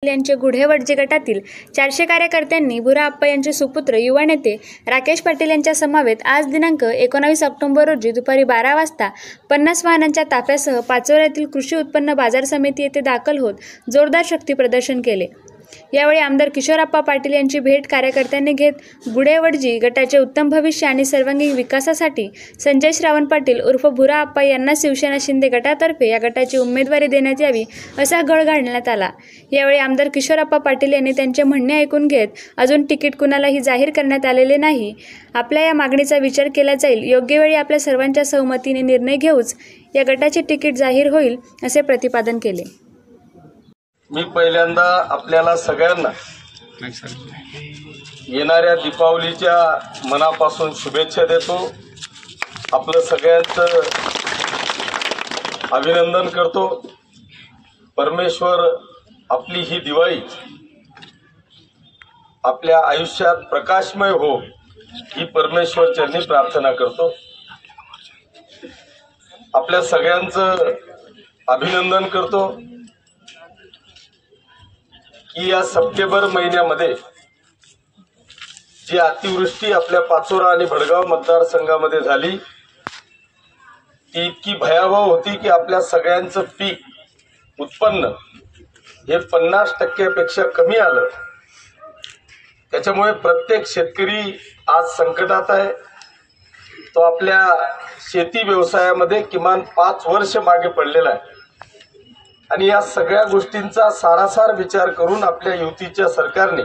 यांचे गुढेवडजे गटातील 400 कार्यकर्त्यांनी भुरा आप्पा यांचे सुपुत्र युवा नेते राकेश पाटील यांच्या समवेत आज दिनांक 19 ऑक्टोबर रोजी दुपारी 12 वाजता 50 वाहनांच्या ताफ्यासह पाचोरा येथील कृषी उत्पन्न बाजार समिती येथे दाखल होत जोरदार शक्ती प्रदर्शन केले। यावेळी आमदार किशोरप्पा पाटील यांची भेट कार्यकर्त्यांनी घेत गुढेवडजी गटाचे उत्तम भविष्य आणि सर्वांगीण विकासासाठी संजय श्रावण पाटील उर्फ भुरा आप्पा यांना शिवसेना शिंदे गटातर्फे या गटाची उमेदवारी देण्यात यावी असा गळ घालण्यात आला। यावेळी आमदार किशोरप्पा पाटील यांनी त्यांचे म्हणणे ऐकून घेत अजून तिकीट कुणालाही जाहीर करण्यात आलेले नाही, आपल्या या मागणीचा विचार केला जाईल, योग्य वेळी आपल्या सर्वांच्या सहमतीने निर्णय घेऊच या गटाचे तिकीट जाहीर होईल असे प्रतिपादन केले। मी पहिल्यांदा आपल्याला सगळ्यांना येणाऱ्या दीपावलीच्या मनापासून शुभेच्छा देतो। आपलं सगळ्यांचं अभिनंदन करतो। परमेश्वर आपली ही दिवाळी आपल्या आयुष्यात प्रकाशमय हो ही परमेश्वर चरणी प्रार्थना करतो। आपल्या सगळ्यांचं अभिनंदन करतो की या सप्टेंबर महिन्यामध्ये जी अतिवृष्टी आपल्या पाचोरा आणि भडगाव मतदारसंघामध्ये झाली ती इतकी भयावह होती की आपल्या सगळ्यांचं पीक उत्पन्न हे 50% पेक्षा कमी आलं। त्याच्यामुळे प्रत्येक शेतकरी आज संकटात आहे। तो आपल्या शेती व्यवसायामध्ये किमान 5 वर्ष मागे पडलेला आहे आणि या सगळ्या गोष्टींचा सारासार विचार करून आपल्या युतीच्या सरकारने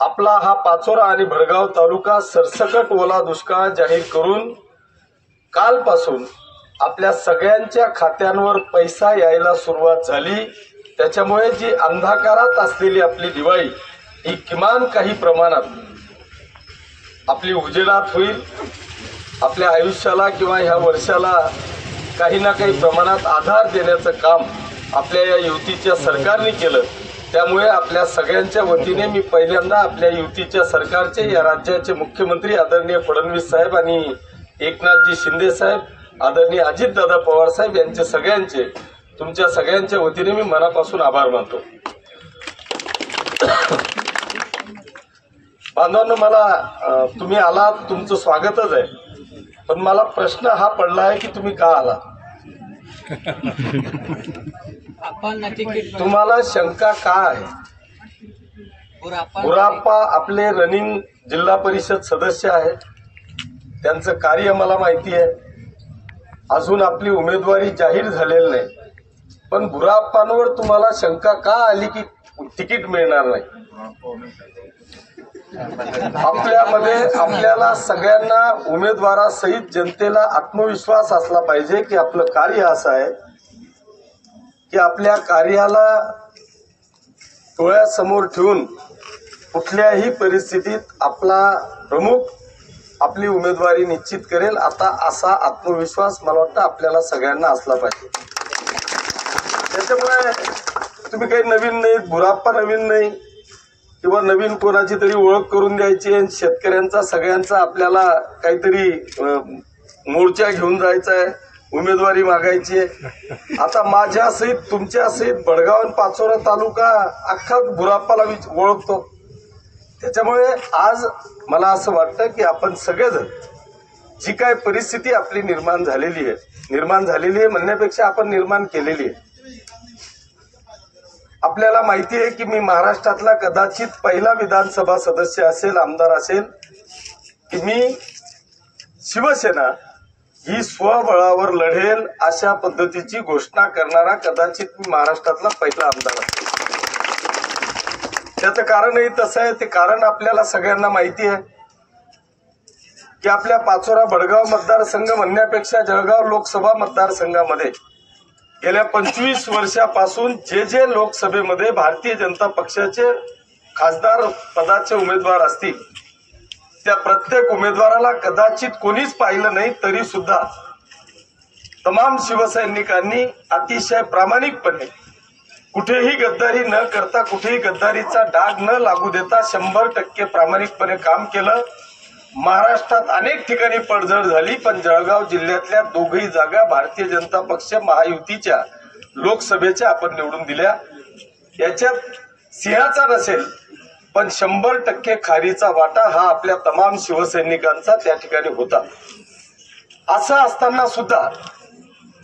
आपला हा पाचोरा आणि भडगाव तालुका सरसकट ओला दुष्काळ जाहीर करून कालपासून आपल्या सगळ्यांच्या खात्यांवर पैसा यायला सुरुवात झाली। त्याच्यामुळे जी अंधकारात असलेली आपली दिवाळी ही किमान काही प्रमाणात आपली उजेडात होईल। आपल्या आयुष्याला किंवा ह्या वर्षाला काही ना काही प्रमाणात आधार देण्याचं काम आपल्या या युतीच्या सरकारने केलं। त्यामुळे आपल्या सगळ्यांच्या वतीने मी पहिल्यांदा आपल्या युतीच्या सरकारचे या राज्याचे मुख्यमंत्री आदरणीय फडणवीस साहेब आणि एकनाथजी शिंदे साहेब, आदरणीय अजितदादा पवार साहेब यांचे सगळ्यांचे तुमच्या सगळ्यांच्या वतीने मी मनापासून आभार मानतो। बांधवांनो, मला तुम्ही आलात, तुमचं स्वागतच आहे, पण मला प्रश्न हा पडला आहे की तुम्ही का आला? तुम्हाला शंका का आहे? भुराप्पा आपले रनिंग जिल्हा परिषद सदस्य आहेत, त्यांचं कार्य मला माहिती आहे। अजून आपली उमेदवारी जाहीर झालेली नाही, पण भुराप्पांवर तुम्हाला शंका का आली की तिकीट मिळणार नाही? आपल्यामध्ये आपल्याला सगळ्यांना उमेदवारासहित जनतेला आत्मविश्वास असला पाहिजे की आपलं कार्य असं आहे की आपल्या कार्याला डोळ्यासमोर ठेवून कुठल्याही परिस्थितीत आपला प्रमुख आपली उमेदवारी निश्चित करेल। आता असा आत्मविश्वास मला वाटतं आपल्याला सगळ्यांना असला पाहिजे। त्याच्यामुळे तुम्ही काही नवीन नाही, भुराप्पा नवीन नाही किंवा नवीन कोणाची तरी ओळख करून द्यायची आणि शेतकऱ्यांचा सगळ्यांचा आपल्याला काहीतरी मोर्चा घेऊन जायचा आहे, उमेदवारी मागायची आहे। आता माझ्या सहित तुमच्या सहित भडगाव आणि पाचोरा तालुका अख्खा भुराप्पाला ओळखतो। त्याच्यामुळे आज मला असं वाटतं की आपण सगळेजण जी काय परिस्थिती आपली निर्माण झालेली आहे म्हणण्यापेक्षा आपण निर्माण केलेली आहे। आपल्याला माहिती आहे की मी महाराष्ट्रातला कदाचित पहिला विधानसभा सदस्य असेल, आमदार असेल की मी शिवसेना ही स्वबळावर लढेल अशा पद्धतीची घोषणा करणारा कदाचित मी महाराष्ट्रातला पहिला आमदार असेल। त्याचं कारणही तसं आहे। ते कारण आपल्याला सगळ्यांना माहिती आहे की आपल्या पाचोरा भडगाव मतदारसंघ म्हणण्यापेक्षा जळगाव लोकसभा मतदारसंघामध्ये गेल्या 25 वर्षापासून जे लोकसभेमध्ये भारतीय जनता पक्षाचे खासदार पदाचे उमेदवार असतील त्या प्रत्येक उमेदवाराला कदाचित कोणीच पाहिलं नाही, तरी सुद्धा तमाम शिवसैनिकांनी अतिशय प्रामाणिकपणे कुठेही गद्दारी न करता, कुठेही गद्दारीचा डाग न लागू देता 100% प्रामाणिकपणे काम केलं। महाराष्ट्रात अनेक ठिकाणी पडझड झाली, पण जळगाव जिल्ह्यातल्या दोघही जागा भारतीय जनता पक्ष महायुतीच्या लोकसभेच्या आपण निवडून दिल्या, याच्यात सिंहाचा नसेल पण 100% खारीचा वाटा हा आपल्या तमाम शिवसैनिकांचा त्या ठिकाणी होता. असं असताना सुद्धा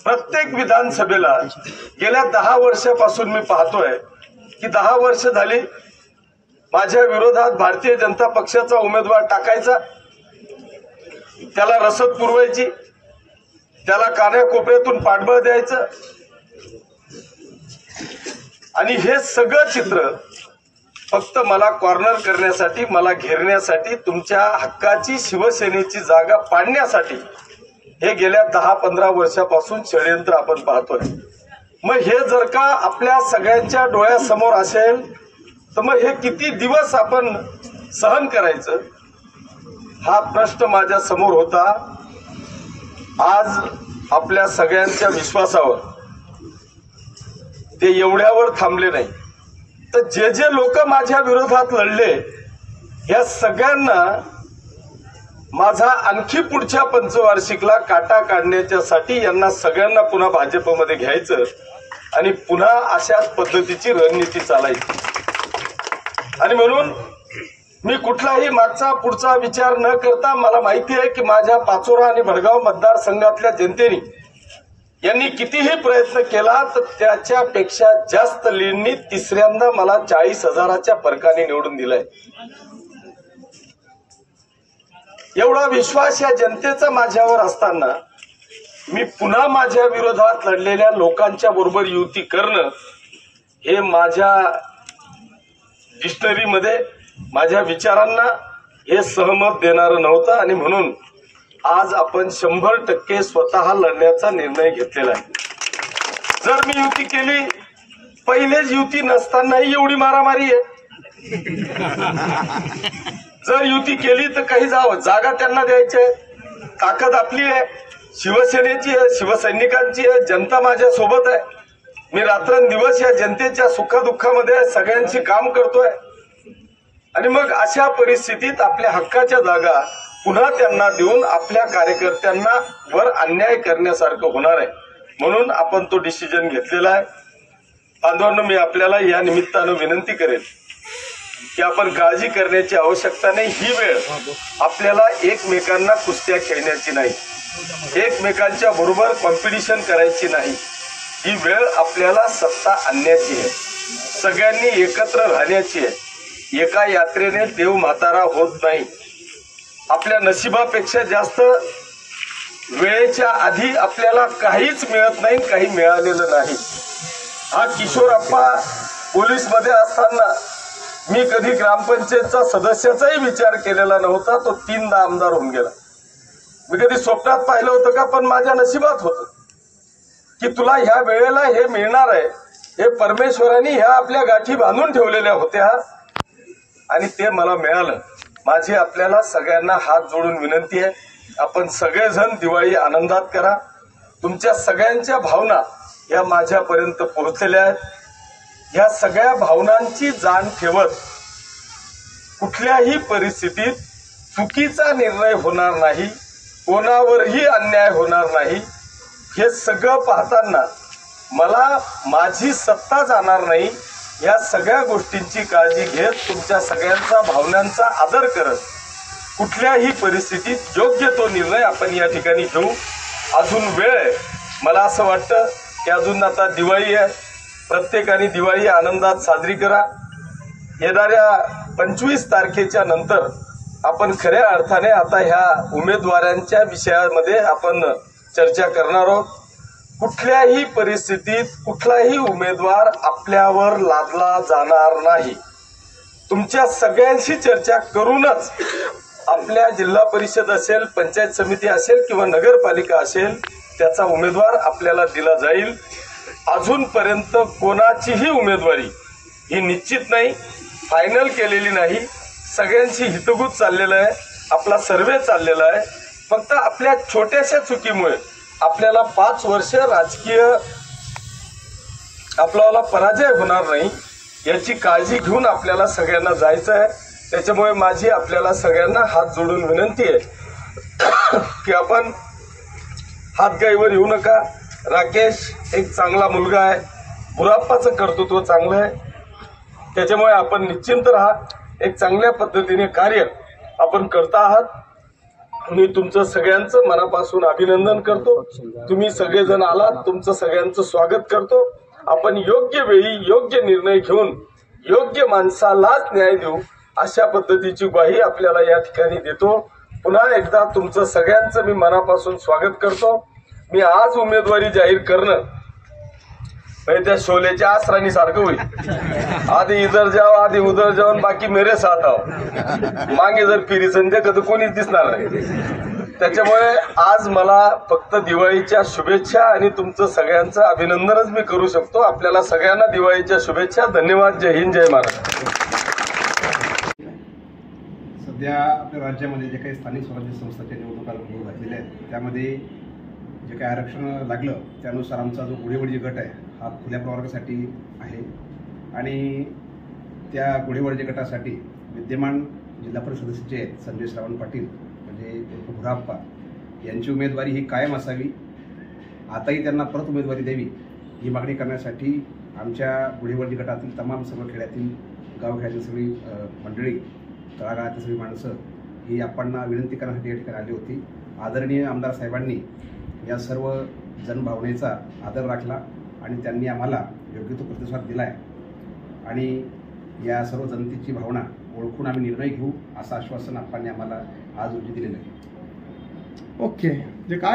प्रत्येक विधानसभेला गेल्या 10 वर्षापासून मी पाहतोय की 10 वर्ष झाली माझ्या विरोधात भारतीय जनता पक्षाचा उमेदवार टाकायचा, त्याला रसद पुरवायची, त्याला कानाकोपऱ्यातून पाठबळ द्यायचं आणि हे सगळं चित्र फक्त मला कॉर्नर करण्यासाठी, मला घेरण्यासाठी, तुमच्या हक्काची शिवसेनेची जागा पाडण्यासाठी हे गेल्या 10-15 वर्षापासून षडयंत्र आपण पाहतोय. मग हे जर का आपल्या सगळ्यांच्या डोळ्यासमोर असेल तर मग हे किती दिवस आपण सहन करायचं, हा प्रश्न माझ्या समोर होता. आज आपल्या सगळ्यांच्या विश्वासावर ते एवढ्यावर थांबले नाही, तर जे जे लोक माझ्या विरोधात लढले या सगळ्यांना माझा आणखी पुढच्या पंचवार्षिकला काटा काढण्याच्यासाठी यांना सगळ्यांना पुन्हा भाजपमध्ये घ्यायचं आणि पुन्हा अशाच पद्धतीची रणनीती चालायची. आणि म्हणून मी कुठलाही मागचा पुढचा विचार न करता, मला माहिती आहे की माझ्या पाचोरा आणि भडगाव मतदारसंघातल्या जनतेने यांनी कितीही प्रयत्न केला तर त्याच्यापेक्षा जास्त लीडनी तिसऱ्यांदा मला 40,000च्या फरकाने निवडून दिलाय. एवढा विश्वास या जनतेचा माझ्यावर असताना मी पुन्हा माझ्या विरोधात लढलेल्या लोकांच्या बरोबर युती करणं हे माझ्या डिक्शनरीमध्ये, माझ्या विचारांना हे सहमत देणारं नव्हतं. आणि म्हणून आज आपण 100% स्वतः लढण्याचा निर्णय घेतलेला आहे. जर मी युती केली, पहिलेच युती नसतानाही एवढी मारामारी आहे. जर युती केली तर काही जागा त्यांना द्यायच्या, ताकद आपली आहे, शिवसेनेची आहे, शिवसैनिकांची आहे, जनता माझ्या सोबत आहे. मी रात्रंदिवस या जनतेच्या सुखदुःखामध्ये सगळ्यांची काम करतोय. आणि मग अशा परिस्थितीत आपल्या हक्काच्या जागा पुन्हा त्यांना देऊन आपल्या कार्यकर्त्यांना वर अन्याय करण्यासारखं होणार आहे. म्हणून आपण तो डिसिजन घेतलेला आहे. बांधवांनो, मी आपल्याला या निमित्तानं विनंती करेन की आपण काळजी करण्याची आवश्यकता नाही. ही वेळ आपल्याला एकमेकांना कुस्त्या खेळण्याची नाही, एकमेकांच्या बरोबर कॉम्पिटिशन करायची नाही. ही वेळ आपल्याला सत्ता आणण्याची आहे, सगळ्यांनी एकत्र राहण्याची आहे. एका यात्रेने देव म्हातारा होत नाही. आपल्या नशिबापेक्षा जास्त वेळेच्या आधी आपल्याला काहीच मिळत नाही, काही मिळालेलं नाही. हा किशोरप्पा पोलीसमध्ये असताना मी कधी ग्रामपंचायतचा सदस्याचाही विचार केलेला नव्हता. तो 3दा आमदार होऊन गेला. मी कधी स्वप्नात पाहिलं होतं का? पण माझ्या नशिबात होतं की तुला ह्या वेळेला हे मिळणार आहे. हे परमेश्वराने ह्या आपल्या गाठी बांधून ठेवलेल्या होत्या आणि ते मला मिळालं. माझी आपल्याला सगळ्यांना हात जोडून विनंती आहे, आपण सगळेजण दिवाळी आनंदात करा. तुमच्या सगळ्यांच्या भावना या माझ्यापर्यंत पोहोचलेल्या आहेत. ह्या सगळ्या भावनांची जाण ठेवत कुठल्याही परिस्थितीत चुकीचा निर्णय होणार नाही, कोणावरही अन्याय होणार नाही. हे सगळं पाहताना मला माझी सत्ता जाणार नाही, या सगळ्या गोष्टींची काळजी घेत तुमच्या सगळ्यांचा भावनांचा आदर करत कुठल्याही परिस्थितीत योग्य तो निर्णय आपण या ठिकाणी घेऊ. अजून वेळ आहे. मला असं वाटतं की अजून आता दिवाळी आहे, प्रत्येकाने दिवाळी आनंदात साजरी करा. येणाऱ्या 25 तारखेच्या नंतर आपण खऱ्या अर्थाने आता ह्या उमेदवारांच्या विषयामध्ये आपण चर्चा करणार आहोत. कुठल्याही परिस्थितीत कुठलाही उमेदवार आपल्यावर लादला जाणार नाही. तुमच्या सगळ्यांशी चर्चा करूनच आपल्या जिल्हा परिषद असेल, पंचायत समिती असेल किंवा नगरपालिका असेल, त्याचा उमेदवार आपल्याला दिला जाईल. अजूनपर्यंत कोणाचीही उमेदवारी ही निश्चित नाही, फायनल केलेली नाही. सगळ्यांशी हितगुज चाललेलं आहे, आपला सर्वे चाललेला आहे. फक्त आपल्या छोट्याशा चुकीमुळे आपल्याला 5 वर्ष राजकीय आपल्याला पराजय होणार नाही याची काळजी घेऊन आपल्याला सगळ्यांना जायचं आहे. त्याच्यामुळे माझी आपल्याला सगळ्यांना हात जोडून विनंती आहे की आपण हातगाईवर येऊ नका, राकेश एक चांगला मुलगा आहे, बुराप्पाचं कर्तृत्व चांगलं आहे, त्याच्यामुळे आपण निश्चिंत राहा. एक चांगल्या पद्धतीने कार्य आपण करता आहात. मी तुमचं सगळ्यांचं मनापासून अभिनंदन करतो. तुम्ही सगळेजण आलात, तुमचं सगळ्यांचं स्वागत करतो. आपण योग्य वेळी योग्य निर्णय घेऊन योग्य माणसालाच न्याय देऊ अशा पद्धतीची ग्वाही आपल्याला या ठिकाणी देतो. पुन्हा एकदा तुमचं सगळ्यांचं मी मनापासून स्वागत करतो. मी आज उमेदवारी जाहीर करणं म्हणजे त्या शोलेच्या आसरानी सारखं होईल. आधी इधर जाओ आधी उधर जाओ बाकी मेरे साथ आओ, मागे जर फिरी संध्या कधी कोणीच दिसणार नाही. त्याच्यामुळे आज मला फक्त दिवाळीच्या शुभेच्छा आणि तुमचं सगळ्यांचं अभिनंदनच मी करू शकतो. आपल्याला सगळ्यांना दिवाळीच्या शुभेच्छा. धन्यवाद. जय हिंद, जय महाराष्ट्र. सध्या आपल्या राज्यामध्ये जे काही स्थानिक स्वराज्य संस्थांच्या निवडणुका होऊ घातलेल्या आहेत त्यामध्ये जे काही आरक्षण लागलं त्यानुसार आमचा जो गुढेवडजी गट आहे हा खुल्या प्रवर्गासाठी आहे आणि त्या गुढेवडजी गटासाठी विद्यमान जिल्हा परिषद सदस्य जे आहेत संजय श्रावण पाटील म्हणजे भुराप्पा यांची उमेदवारी ही कायम असावी, आताही त्यांना परत उमेदवारी द्यावी ही मागणी करण्यासाठी आमच्या गुढेवडजी गटातील तमाम सर्व खेड्यातील गावखेड्यातील सगळी मंडळी तळागाळातील सगळी माणसं ही आपणना विनंती करण्यासाठी या ठिकाणी आली होती. आदरणीय आमदार साहेबांनी या सर्व जनभावनेचा आदर राखला आणि त्यांनी आम्हाला योग्य तो प्रतिसाद दिला आहे आणि या सर्व जनतेची भावना ओळखून आम्ही निर्णय घेऊ असं आश्वासन आपण आम्हाला आज रोजी दिलेलं आहे. ओके. जे काय